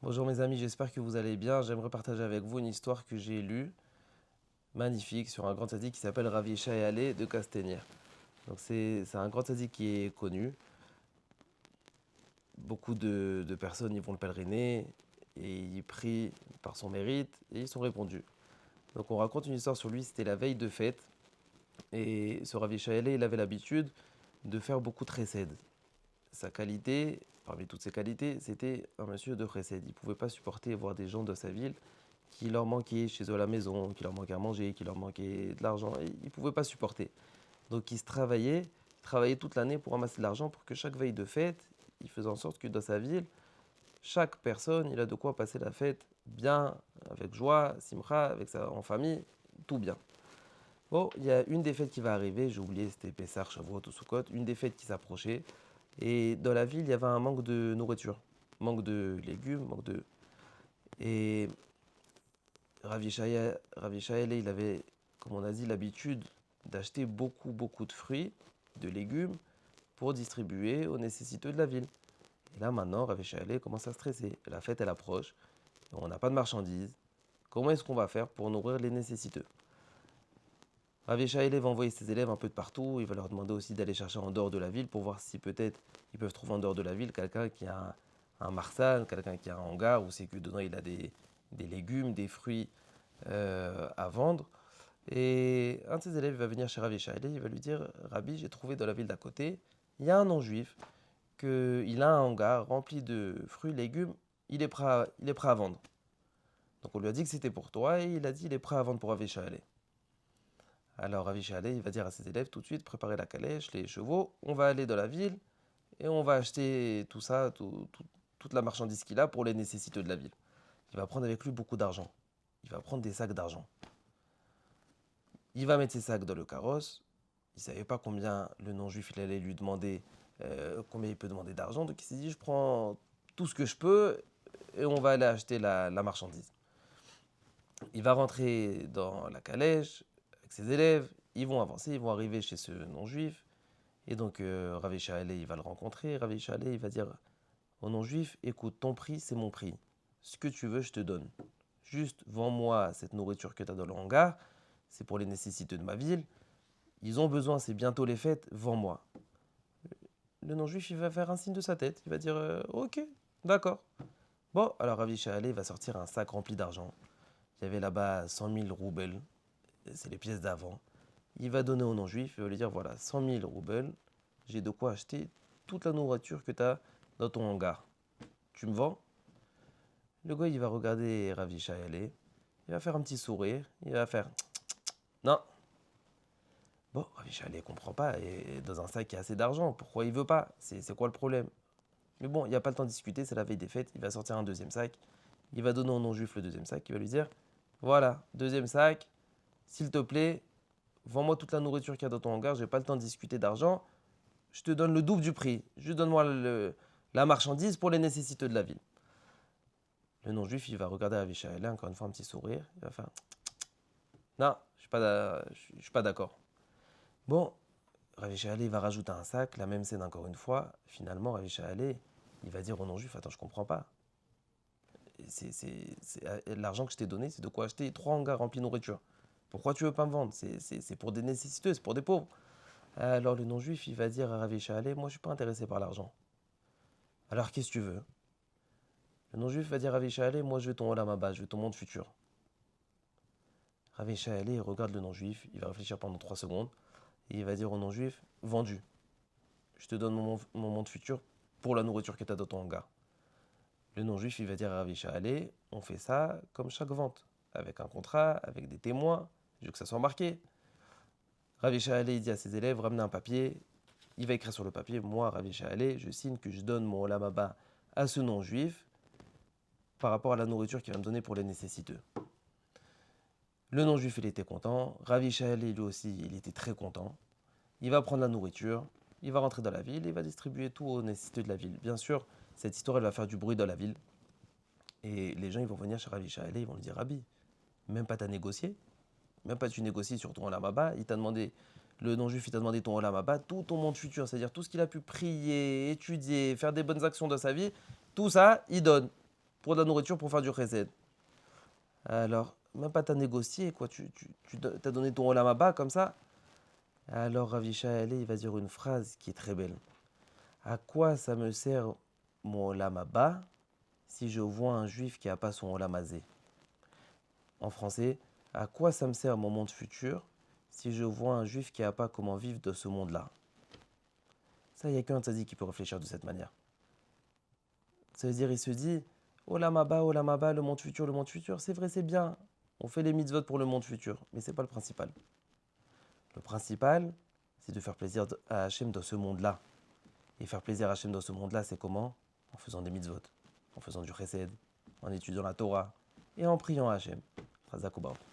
Bonjour mes amis, j'espère que vous allez bien. J'aimerais partager avec vous une histoire que j'ai lue, magnifique, sur un grand tzaddik qui s'appelle Rav Yeshayaleh de Castanière. Donc c'est un grand tzaddik qui est connu. Beaucoup de personnes y vont le pèleriner et y prient par son mérite et ils sont répondus. Donc on raconte une histoire sur lui, c'était la veille de fête. Et ce Rav Yeshayaleh, il avait l'habitude de faire beaucoup de chesed. Sa qualité, parmi toutes ses qualités, c'était un monsieur de chesed. Il ne pouvait pas supporter voir des gens de sa ville qui leur manquait chez eux à la maison, qui leur manquait à manger, qui leur manquait de l'argent. Et ils ne pouvaient pas supporter. Donc il travaillait toute l'année pour ramasser de l'argent pour que chaque veille de fête, il faisait en sorte que dans sa ville, chaque personne, il a de quoi passer la fête bien, avec joie, simcha, en famille, tout bien. Bon, il y a une des fêtes qui va arriver, j'ai oublié, c'était Pessah, Shavuot ou Sukkot, une des fêtes qui s'approchait. Et dans la ville, il y avait un manque de nourriture, manque de légumes, manque de... Et Rav Yishaël, il avait, comme on a dit, l'habitude d'acheter beaucoup de fruits, de légumes, pour distribuer aux nécessiteux de la ville. Et là, maintenant, Rav Yishaël commence à stresser. La fête, elle approche, on n'a pas de marchandises. Comment est-ce qu'on va faire pour nourrir les nécessiteux? Rav Yishaël va envoyer ses élèves un peu de partout. Il va leur demander aussi d'aller chercher en dehors de la ville pour voir si peut-être ils peuvent trouver en dehors de la ville quelqu'un qui a un marsal, quelqu'un qui a un hangar où c'est que dedans il a des légumes, des fruits à vendre. Et un de ses élèves va venir chez Rav Yishaël, il va lui dire: Rabbi, j'ai trouvé dans la ville d'à côté, il y a un non-juif, qu'il a un hangar rempli de fruits, légumes, il est prêt à vendre. Donc on lui a dit que c'était pour toi et il a dit il est prêt à vendre pour Rav Yishaël. Alors Rav Yishaël, il va dire à ses élèves tout de suite: préparez la calèche, les chevaux, on va aller dans la ville et on va acheter tout ça, toute la marchandise qu'il a pour les nécessiteux de la ville. Il va prendre avec lui beaucoup d'argent. Il va prendre des sacs d'argent. Il va mettre ses sacs dans le carrosse. Il ne savait pas combien le non-juif il allait lui demander, combien il peut demander d'argent. Donc il s'est dit: je prends tout ce que je peux et on va aller acheter la marchandise. Il va rentrer dans la calèche avec ses élèves. Ils vont avancer, ils vont arriver chez ce non-juif. Et donc Rav Yishaël, il va le rencontrer. Rav Yishaël, il va dire au non-juif: écoute, ton prix, c'est mon prix. Ce que tu veux, je te donne. Juste vends-moi cette nourriture que tu as dans le hangar. C'est pour les nécessiteux de ma ville. Ils ont besoin, c'est bientôt les fêtes, vends-moi. Le non-juif, il va faire un signe de sa tête. Il va dire ok, d'accord. Bon, alors Rav Yishaël va sortir un sac rempli d'argent. Il y avait là-bas 100 000 roubles. C'est les pièces d'avant. Il va donner au non-juif. Il va lui dire: voilà, 100 000 roubles. J'ai de quoi acheter toute la nourriture que tu as dans ton hangar. Tu me vends? Le gars, il va regarder Rav Yishaël. Il va faire un petit sourire. Il va faire non. Bon, Rav Yishaël ne comprend pas. Et dans un sac, il y a assez d'argent. Pourquoi il veut pas? C'est quoi le problème? Mais bon, il n'y a pas le temps de discuter. C'est la veille des fêtes. Il va sortir un deuxième sac. Il va donner au non-juif le deuxième sac. Il va lui dire: voilà, deuxième sac. S'il te plaît, vends-moi toute la nourriture qu'il y a dans ton hangar. J'ai pas le temps de discuter d'argent. Je te donne le double du prix. Juste donne-moi la marchandise pour les nécessiteux de la ville. Le non-juif, il va regarder Rav Yishaël, encore une fois un petit sourire. Il va faire non, je suis pas d'accord. Bon, Rav Yishaël, il va rajouter un sac, la même scène encore une fois. Finalement, Rav Yishaël, il va dire au non-juif: attends, je comprends pas. L'argent que je t'ai donné, c'est de quoi acheter 3 hangars remplis de nourriture. Pourquoi tu veux pas me vendre? C'est pour des nécessiteux, c'est pour des pauvres. Alors le non-juif, il va dire à Rav Yishaël: moi, je suis pas intéressé par l'argent. Alors qu'est-ce que tu veux? Le non-juif va dire à Rav Yishaël: moi, je veux ton olam haba, je veux ton monde futur. Rav Yishaël, il regarde le non-juif, il va réfléchir pendant 3 secondes, et il va dire au non-juif: vendu. Je te donne mon monde futur pour la nourriture que tu as dans ton hangar. Le non-juif, il va dire à Rav Yishaël: on fait ça comme chaque vente, avec un contrat, avec des témoins, je veux que ça soit marqué. Rav Yishaël, il dit à ses élèves: ramenez un papier. Il va écrire sur le papier: moi, Rav Yishaël, je signe que je donne mon olam haba à ce non-juif par rapport à la nourriture qu'il va me donner pour les nécessiteux. Le non-juif, il était content. Rav Yishaël, lui aussi, il était très content. Il va prendre la nourriture, il va rentrer dans la ville et il va distribuer tout aux nécessiteux de la ville. Bien sûr, cette histoire, elle va faire du bruit dans la ville. Et les gens, ils vont venir chez Rav Yishaël, ils vont lui dire: Rabbi, même pas t'as négocié? Même pas tu négocies sur ton olam haba? Il t'a demandé, le non-juif, il t'a demandé ton olam haba, tout ton monde futur, c'est-à-dire tout ce qu'il a pu prier, étudier, faire des bonnes actions dans sa vie, tout ça, il donne. pour de la nourriture pour faire du chesed. Alors, même pas t'as négocié, quoi. T'as donné ton olam haba comme ça. Alors, Rav Yishayael, il va dire une phrase qui est très belle. À quoi ça me sert mon olam haba si je vois un juif qui n'a pas son olam hazé? En français, à quoi ça me sert mon monde futur si je vois un juif qui n'a pas comment vivre de ce monde-là? Ça, il n'y a qu'un tzaddik qui peut réfléchir de cette manière. Ça veut dire, il se dit, olam haba, le monde futur, c'est vrai, c'est bien. On fait les mitzvot pour le monde futur, mais ce n'est pas le principal. Le principal, c'est de faire plaisir à Hachem dans ce monde-là. Et faire plaisir à Hachem dans ce monde-là, c'est comment? En faisant des mitzvot, en faisant du chesed, en étudiant la Torah et en priant à Hachem. Chazak u'baruch.